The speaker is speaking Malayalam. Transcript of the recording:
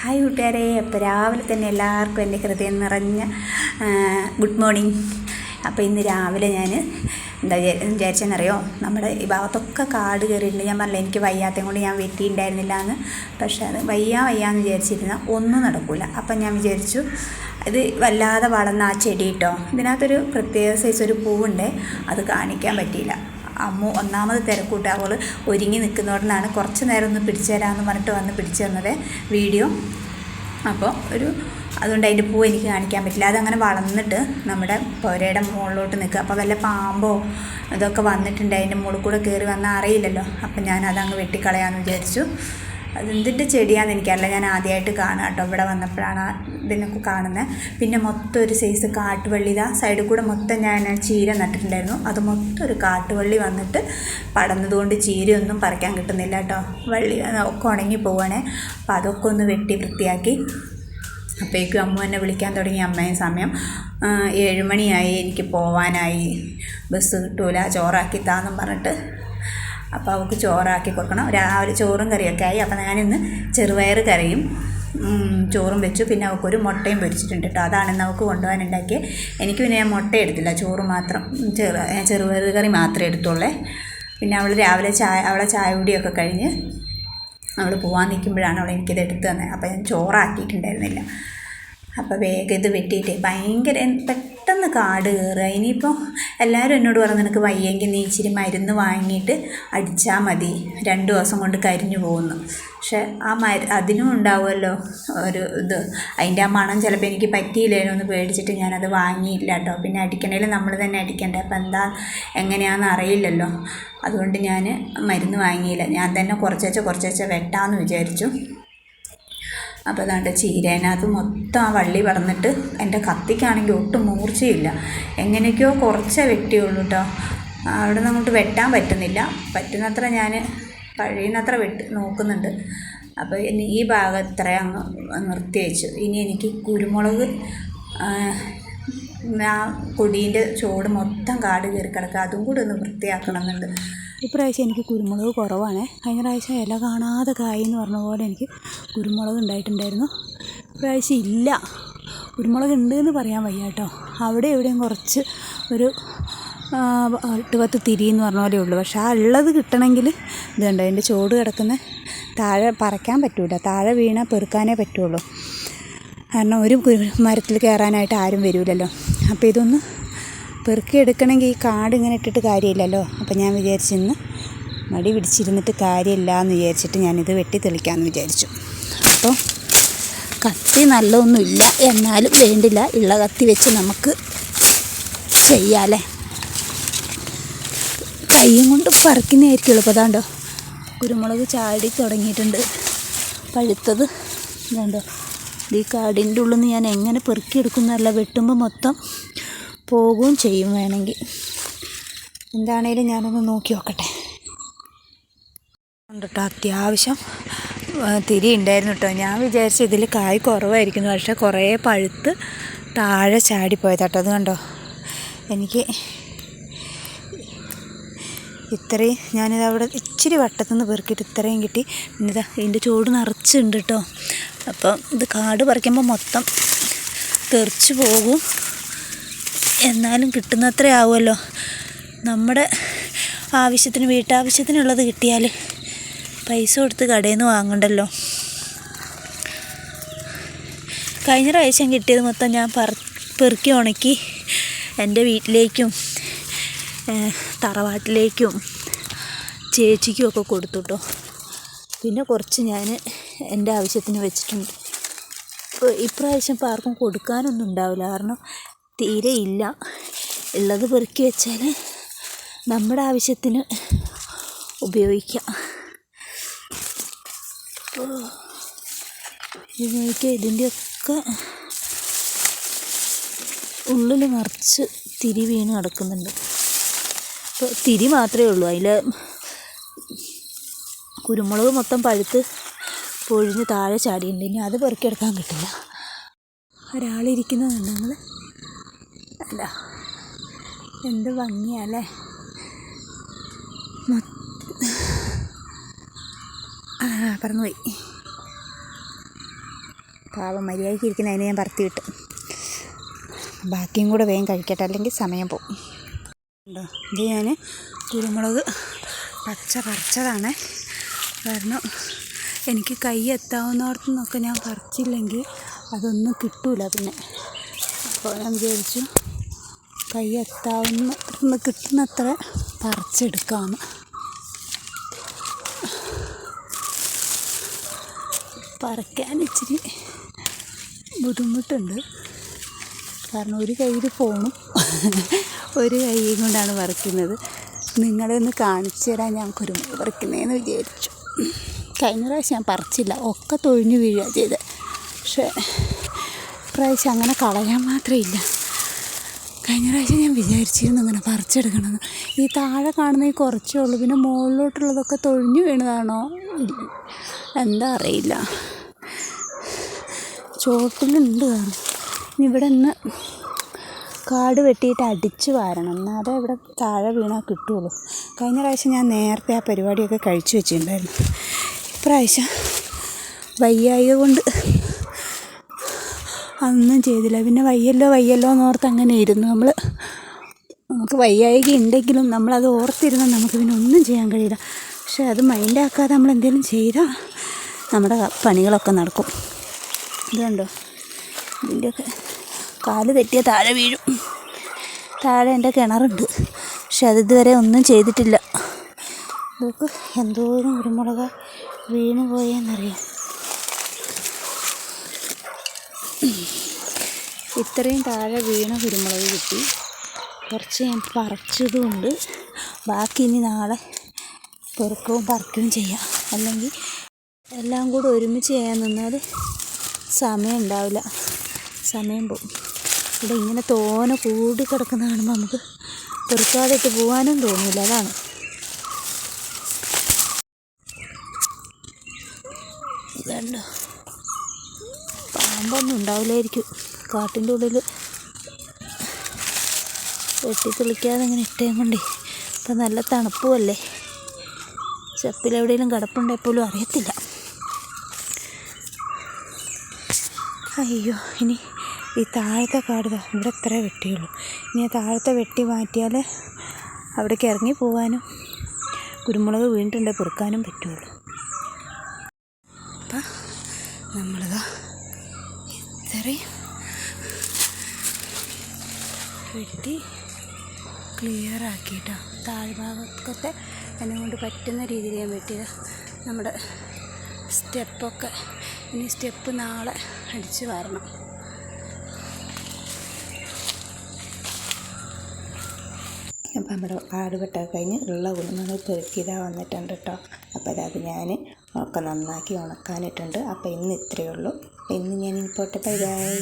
ഹായ് കൂട്ടുകാരെ, അപ്പോൾ രാവിലെ തന്നെ എല്ലാവർക്കും എൻ്റെ ഹൃദയം നിറഞ്ഞ ഗുഡ് മോർണിംഗ്. അപ്പോൾ ഇന്ന് രാവിലെ ഞാൻ എന്താ വിചാരിച്ചെന്നറിയോ, നമ്മുടെ ഈ ഭാഗത്തൊക്കെ കാട് കയറിയിട്ടുണ്ട്. ഞാൻ പറഞ്ഞില്ല എനിക്ക് വയ്യാത്തത് കൊണ്ട് ഞാൻ വെട്ടിയിട്ടുണ്ടായിരുന്നില്ല എന്ന്. പക്ഷേ അത് വയ്യാന്ന് വിചാരിച്ചിരുന്നാൽ ഒന്നും നടക്കില്ല. അപ്പം ഞാൻ വിചാരിച്ചു ഇത് വല്ലാതെ വളർന്ന ആ ചെടി കേട്ടോ, ഇതിനകത്തൊരു പ്രത്യേക സൈസ് ഒരു പൂവുണ്ട്, അത് കാണിക്കാൻ പറ്റിയില്ല. അമ്മു ഒന്നാമത് തിരക്കൂട്ട്, അവൾ ഒരുങ്ങി നിൽക്കുന്നതോടനാണ് കുറച്ച് നേരം ഒന്ന് പിടിച്ചു തരാമെന്ന് പറഞ്ഞിട്ട് വന്ന് പിടിച്ചു തന്നത് വീഡിയോ. അപ്പോൾ അതുകൊണ്ട് അതിൻ്റെ പൂ എനിക്ക് കാണിക്കാൻ പറ്റില്ല. അതങ്ങനെ വളർന്നിട്ട് നമ്മുടെ പുരയുടെ മുകളിലോട്ട് നിൽക്കുക. അപ്പോൾ വല്ല പാമ്പോ ഇതൊക്കെ വന്നിട്ടുണ്ട്, അതിൻ്റെ മുകളിൽ കൂടെ കയറി വന്നാൽ അറിയില്ലല്ലോ. അപ്പം ഞാൻ അതങ്ങ് വെട്ടിക്കളയാമെന്ന് വിചാരിച്ചു. അതെന്തിൻ്റെ ചെടിയാണെന്ന് എനിക്കറിയില്ല, ഞാൻ ആദ്യമായിട്ട് കാണാം കേട്ടോ. ഇവിടെ വന്നപ്പോഴാണ് ഇതിനൊക്കെ കാണുന്നത്. പിന്നെ മൊത്തം ഒരു സൈസ് കാട്ടുവള്ളി, ഇതാ സൈഡിൽ കൂടെ മൊത്തം ഞാൻ ചീര നട്ടിട്ടുണ്ടായിരുന്നു. അത് മൊത്തം ഒരു കാട്ടുവള്ളി വന്നിട്ട് പടന്നതുകൊണ്ട് ചീരയൊന്നും പറിക്കാൻ കിട്ടുന്നില്ല കേട്ടോ. വള്ളി ഒക്കെ ഉണങ്ങി പോവുകയാണേ. അപ്പോൾ അതൊക്കെ ഒന്ന് വെട്ടി വൃത്തിയാക്കി. അപ്പോഴേക്കും അമ്മ എന്നെ വിളിക്കാൻ തുടങ്ങി. അമ്മയും സമയം 7 മണിയായി, എനിക്ക് പോവാനായി, ബസ് കിട്ടൂല, ചോറാക്കി താന്നും പറഞ്ഞിട്ട്. അപ്പോൾ അവൾക്ക് ചോറാക്കി കൊടുക്കണം. രാവിലെ ചോറും കറിയൊക്കെ ആയി. അപ്പോൾ ഞാനിന്ന് ചെറുപയർ കറിയും ചോറും വെച്ചു. പിന്നെ അവൾക്കൊരു മുട്ടയും പൊരിച്ചിട്ടുണ്ട് കേട്ടോ. അതാണ് ഇന്ന് അവൾക്ക് കൊണ്ടുപോകാനുണ്ടാക്കിയത്. എനിക്ക് പിന്നെ ഞാൻ മുട്ട എടുത്തില്ല, ചോറ് മാത്രം, ചെറുപയർ കറി മാത്രമേ എടുത്തുള്ളേ. പിന്നെ അവൾ രാവിലെ അവളെ ചായ കുടിയൊക്കെ കഴിഞ്ഞ് അവൾ പോകാൻ നിൽക്കുമ്പോഴാണ് അവൾ എനിക്കിത് എടുത്തു തന്നത്. അപ്പോൾ ഞാൻ ചോറാക്കിയിട്ടുണ്ടായിരുന്നില്ല. അപ്പോൾ വേഗം ഇത് വെട്ടിയിട്ട് ഭയങ്കര പെട്ടെന്ന് കാട് കയറുക. ഇനിയിപ്പോൾ എല്ലാവരും എന്നോട് പറഞ്ഞു, നിനക്ക് വയ്യെങ്കിൽ നീ ഇച്ചിരി മരുന്ന് വാങ്ങിയിട്ട് അടിച്ചാൽ മതി, 2 ദിവസം കൊണ്ട് കരിഞ്ഞു പോകുന്നു. പക്ഷേ അതിനും ഉണ്ടാവുമല്ലോ ഒരു ഇത്, അതിൻ്റെ ആ മണം ചിലപ്പോൾ എനിക്ക് പറ്റിയില്ലേനോ എന്ന് പേടിച്ചിട്ട് ഞാനത് വാങ്ങിയില്ല കേട്ടോ. പിന്നെ അടിക്കണേൽ നമ്മൾ തന്നെ അടിക്കണ്ടേ, അപ്പോൾ എങ്ങനെയാണെന്ന് അറിയില്ലല്ലോ. അതുകൊണ്ട് ഞാൻ മരുന്ന് വാങ്ങിയില്ല. ഞാൻ തന്നെ കുറച്ചേച്ച വെട്ടാമെന്ന് വിചാരിച്ചു. അപ്പോൾ അതാണ്ട് ചീരേനകത്ത് മൊത്തം ആ വള്ളി പടർന്നിട്ട് എൻ്റെ കത്തിക്കാണെങ്കിൽ ഒട്ടും മൂർച്ചയില്ല. എങ്ങനെയൊക്കെയോ കുറച്ചേ വെട്ടിയുള്ളൂ കേട്ടോ. അവിടെ നിന്ന് അങ്ങോട്ട് വെട്ടാൻ പറ്റുന്നില്ല. പറ്റുന്നത്ര ഞാൻ കഴിയുന്നത്ര നോക്കുന്നുണ്ട്. അപ്പോൾ ഇനി ഈ ഭാഗം ഇത്രയും അങ്ങ് നിർത്തി വെച്ചു. ഇനി എനിക്ക് കുരുമുളക്, ആ കൊടീൻ്റെ ചോട് മൊത്തം കാട് കയറി കിടക്കുക, അതും കൂടി ഒന്ന് വൃത്തിയാക്കണമെന്നുണ്ട്. ഇപ്രാവശ്യം എനിക്ക് കുരുമുളക് കുറവാണ്. കഴിഞ്ഞ പ്രാവശ്യം ഇല കാണാതെ കായി എന്ന് പറഞ്ഞ പോലെ എനിക്ക് കുരുമുളക് ഉണ്ടായിട്ടുണ്ടായിരുന്നു. ഇപ്രാവശ്യം ഇല്ല. കുരുമുളക് ഉണ്ട് എന്ന് പറയാൻ വയ്യ കേട്ടോ. അവിടെ എവിടെയും കുറച്ച് ഒരു 8-10 തിരി എന്ന് പറഞ്ഞ പോലെ ഉള്ളൂ. പക്ഷേ ആ ഉള്ളത് കിട്ടണമെങ്കിൽ ഇതുണ്ട്, അതിൻ്റെ ചോട് കിടക്കുന്ന താഴെ പറിക്കാൻ പറ്റില്ല, താഴെ വീണാൽ പെറുക്കാനേ പറ്റുള്ളൂ. കാരണം ഒരു മരത്തിൽ കയറാനായിട്ട് ആരും വരില്ലല്ലോ. അപ്പോൾ ഇതൊന്ന് പെറുക്കിയെടുക്കണമെങ്കിൽ ഈ കാട് ഇങ്ങനെ ഇട്ടിട്ട് കാര്യമില്ലല്ലോ. അപ്പോൾ ഞാൻ വിചാരിച്ചിന്ന് മടി പിടിച്ചിരുന്നിട്ട് കാര്യമില്ല എന്ന് വിചാരിച്ചിട്ട് ഞാനിത് വെട്ടി തെളിക്കാമെന്ന് വിചാരിച്ചു. അപ്പോൾ കത്തി നല്ലതൊന്നുമില്ല, എന്നാലും വേണ്ടില്ല, ഉള്ള കത്തി വെച്ച് നമുക്ക് ചെയ്യാമല്ലേ. കൈയും കൊണ്ട് പറിക്കുന്നതായിരിക്കും എളുപ്പം. അതാണ്ടോ കുരുമുളക് ചാടി തുടങ്ങിയിട്ടുണ്ട്, പഴുത്തത് ഇതാണ്ടോ. ഈ കാടിൻ്റെ ഉള്ളിൽ നിന്ന് ഞാൻ എങ്ങനെ പെറുക്കിയെടുക്കുന്നതല്ല, വെട്ടുമ്പോൾ മൊത്തം പോകുകയും ചെയ്യും. വേണമെങ്കിൽ എന്താണേലും ഞാനൊന്ന് നോക്കി നോക്കട്ടെ. ഉണ്ട് കേട്ടോ, അത്യാവശ്യം തിരി ഉണ്ടായിരുന്നു കേട്ടോ. ഞാൻ വിചാരിച്ചു ഇതിൽ കായ് കുറവായിരിക്കുന്നു, പക്ഷേ കുറേ പഴുത്ത് താഴെ ചാടിപ്പോയതാട്ടോ. അത് കണ്ടോ, എനിക്ക് ഇത്രയും ഞാനിത് അവിടെ ഇച്ചിരി വട്ടത്തുനിന്ന് പെറുക്കിയിട്ട് ഇത്രയും കിട്ടി. പിന്നെ ഇതാ ഇതിൻ്റെ ചോട് നിറച്ചുണ്ട് കേട്ടോ. അപ്പം ഇത് കാട് പറിക്കുമ്പോൾ മൊത്തം തെറിച്ച് പോകും, എന്നാലും കിട്ടുന്നത്ര ആവുമല്ലോ. നമ്മുടെ ആവശ്യത്തിന്, വീട്ടാവശ്യത്തിനുള്ളത് കിട്ടിയാൽ പൈസ കൊടുത്ത് കടയിൽ നിന്ന് വാങ്ങണ്ടല്ലോ. കഴിഞ്ഞ പ്രാവശ്യം കിട്ടിയത് മൊത്തം ഞാൻ പെറുക്കി ഉണക്കി എൻ്റെ വീട്ടിലേക്കും തറവാട്ടിലേക്കും ചേച്ചിക്കും ഒക്കെ കൊടുത്തു കേട്ടോ. പിന്നെ കുറച്ച് ഞാൻ എൻ്റെ ആവശ്യത്തിന് വെച്ചിട്ടുണ്ട്. ഇപ്രാവശ്യം ഇപ്പോൾ ആർക്കും കൊടുക്കാനൊന്നും ഉണ്ടാവില്ല, കാരണം തീരെ ഇല്ല. ഉള്ളത് പെറുക്കി വെച്ചാൽ നമ്മുടെ ആവശ്യത്തിന് ഉപയോഗിക്കാം. ഇതിൻ്റെയൊക്കെ ഉള്ളിൽ നിറച്ച് തിരി വീണ് കിടക്കുന്നുണ്ട്. ഇപ്പോൾ തിരി മാത്രമേ ഉള്ളൂ, അതിൽ കുരുമുളക് മൊത്തം പഴുത്ത് പൊഴിഞ്ഞ് താഴെ ചാടിയുണ്ട്. ഇനി അത് പെറുക്കിയെടുക്കാൻ കിട്ടില്ല. ഒരാളിരിക്കുന്നതുണ്ട് നിങ്ങൾ, അല്ല എന്ത് ഭംഗിയല്ലേ. പറന്നുപോയി. പാവം മര്യാദയ്ക്ക് ഇരിക്കുന്ന അതിനെ ഞാൻ പറത്തി വിട്ടു. ബാക്കിയും കൂടെ വേഗം കഴിക്കട്ടെ, അല്ലെങ്കിൽ സമയം പോകും. ഉണ്ടോ, ഇത് ഞാൻ കുരുമുളക് പച്ച പറിച്ചതാണ്. കാരണം എനിക്ക് കൈ എത്താവുന്നിടത്തു നിന്നൊക്കെ ഞാൻ പറിച്ചില്ലെങ്കിൽ അതൊന്നും കിട്ടൂല പിന്നെ. അപ്പോൾ ഞാൻ വിചാരിച്ചു കൈ എത്താവുന്ന കിട്ടുന്നത്ര പറിച്ചെടുക്കാമെന്ന്. പറിക്കാൻ ഇച്ചിരി ബുദ്ധിമുട്ടുണ്ട്. കാരണം ഒരു കയ്യിൽ ഫോണും ഒരു കൈയും കൊണ്ടാണ് പറിക്കുന്നത്. നിങ്ങളെ ഒന്ന് കാണിച്ചു തരാൻ ഞാൻ കുരുമുളക് പറിക്കുന്നതെന്ന് വിചാരിച്ചു. കഴിഞ്ഞ പ്രാവശ്യം ഞാൻ പറിച്ചില്ല, ഒക്കെ തൊഴിഞ്ഞു വീഴുക ചെയ്തത്. പക്ഷേ ഇപ്രാവശ്യം അങ്ങനെ കളയാൻ മാത്രമില്ല. കഴിഞ്ഞ പ്രാവശ്യം ഞാൻ വിചാരിച്ചിരുന്നു അങ്ങനെ പറിച്ചെടുക്കണമെന്ന്. ഈ താഴെ കാണുന്ന ഈ കുറച്ചേ ഉള്ളൂ, പിന്നെ മുകളിലോട്ടുള്ളതൊക്കെ തൊഴിഞ്ഞു വീണതാണോ എന്താ അറിയില്ല. ചുവട്ടിലുണ്ട് കാണും. ഇവിടെ നിന്ന് കാട് വെട്ടിയിട്ട് അടിച്ച് വാരണം, എന്നാലേ ഇവിടെ താഴെ വീണാൽ കിട്ടുള്ളൂ. കഴിഞ്ഞ പ്രാവശ്യം ഞാൻ നേരത്തെ ആ പരിപാടിയൊക്കെ കഴിച്ചു വെച്ചിട്ടുണ്ടായിരുന്നു. ഇപ്രാവശ്യം വയ്യായ്ക കൊണ്ട് അതൊന്നും ചെയ്തില്ല. പിന്നെ വയ്യല്ലോ എന്നോർത്ത് അങ്ങനെ ഇരുന്നു. നമുക്ക് വയ്യായ്ക ഉണ്ടെങ്കിലും നമ്മളത് ഓർത്തിരുന്നാൽ നമുക്ക് പിന്നെ ഒന്നും ചെയ്യാൻ കഴിയില്ല. പക്ഷെ അത് മൈൻഡാക്കാതെ നമ്മൾ എന്തെങ്കിലും ചെയ്താൽ നമ്മുടെ പണികളൊക്കെ നടക്കും. ഇതുണ്ടോ, ഇതിൻ്റെയൊക്കെ കാല് തെറ്റിയാൽ താഴെ വീഴും. താഴെ എൻ്റെ കിണറുണ്ട്, പക്ഷെ അതിതുവരെ ഒന്നും ചെയ്തിട്ടില്ല. ഇതൊക്കെ എന്തോരം കുരുമുളക് വീണ് പോയെന്നറിയാം. ഇത്രയും താഴെ വീണ കുരുമുളക് കിട്ടി. കുറച്ച് ഞാൻ പറിച്ചതുകൊണ്ട് ബാക്കി ഇനി നാളെ പെറുക്കവും പറിക്കുകയും ചെയ്യാം. അല്ലെങ്കിൽ എല്ലാം കൂടെ ഒരുമിച്ച് ചെയ്യാൻ നിന്നാൽ സമയം ഉണ്ടാവില്ല, സമയം പോകും. ഇവിടെ ഇങ്ങനെ തോനെ കൂടി കിടക്കുന്ന കാണുമ്പോൾ നമുക്ക് പെറുക്കാതെ ഇട്ട് പോകാനും തോന്നില്ല. അതാണ് ഇതുണ്ടോ, പാമ്പൊന്നും ഉണ്ടാവില്ലായിരിക്കും. കാട്ടിൻ്റെ ഉള്ളിൽ വെട്ടിത്തെളിക്കാതെ ഇങ്ങനെ ഇട്ടേം കൊണ്ടേ. ഇപ്പം നല്ല തണുപ്പുമല്ലേ, ചെപ്പിലെവിടെയെങ്കിലും കിടപ്പുണ്ടെങ്കിൽ പോലും അറിയത്തില്ല. അയ്യോ, ഇനി ഈ താഴത്തെ കാട് ഇവിടെ എത്ര വെട്ടിയുള്ളൂ. ഇനി ആ താഴത്തെ വെട്ടി മാറ്റിയാൽ അവിടേക്ക് ഇറങ്ങി പോകാനും കുരുമുളക് വീണിട്ടുണ്ടെങ്കിൽ പെറുക്കാനും പറ്റുള്ളൂ. അപ്പം നമ്മളിതാ ഇത്രയും വെട്ടി ക്ലിയർ ആക്കിയിട്ടോ. താഴ്ഭാഗത്തൊക്കെ എന്നെ കൊണ്ട് പറ്റുന്ന രീതിയിൽ ഞാൻ വെട്ടിയത്. നമ്മുടെ സ്റ്റെപ്പൊക്കെ ഇനി സ്റ്റെപ്പ് നാളെ അടിച്ച് വാരണം. അപ്പം നമ്മുടെ ആടുവെട്ടൊക്കെ കഴിഞ്ഞ് ഉള്ള കുരുമുളക് പെറുക്കിയതാ വന്നിട്ടുണ്ട് കേട്ടോ. അപ്പോൾ അത് ഞാൻ ഒക്കെ നന്നാക്കി ഉണക്കാനിട്ടുണ്ട്. അപ്പോൾ ഇന്ന് ഇത്രയേ ഉള്ളൂ. ഇന്ന് ഞാൻ പോട്ടെ, ബൈ ബൈ.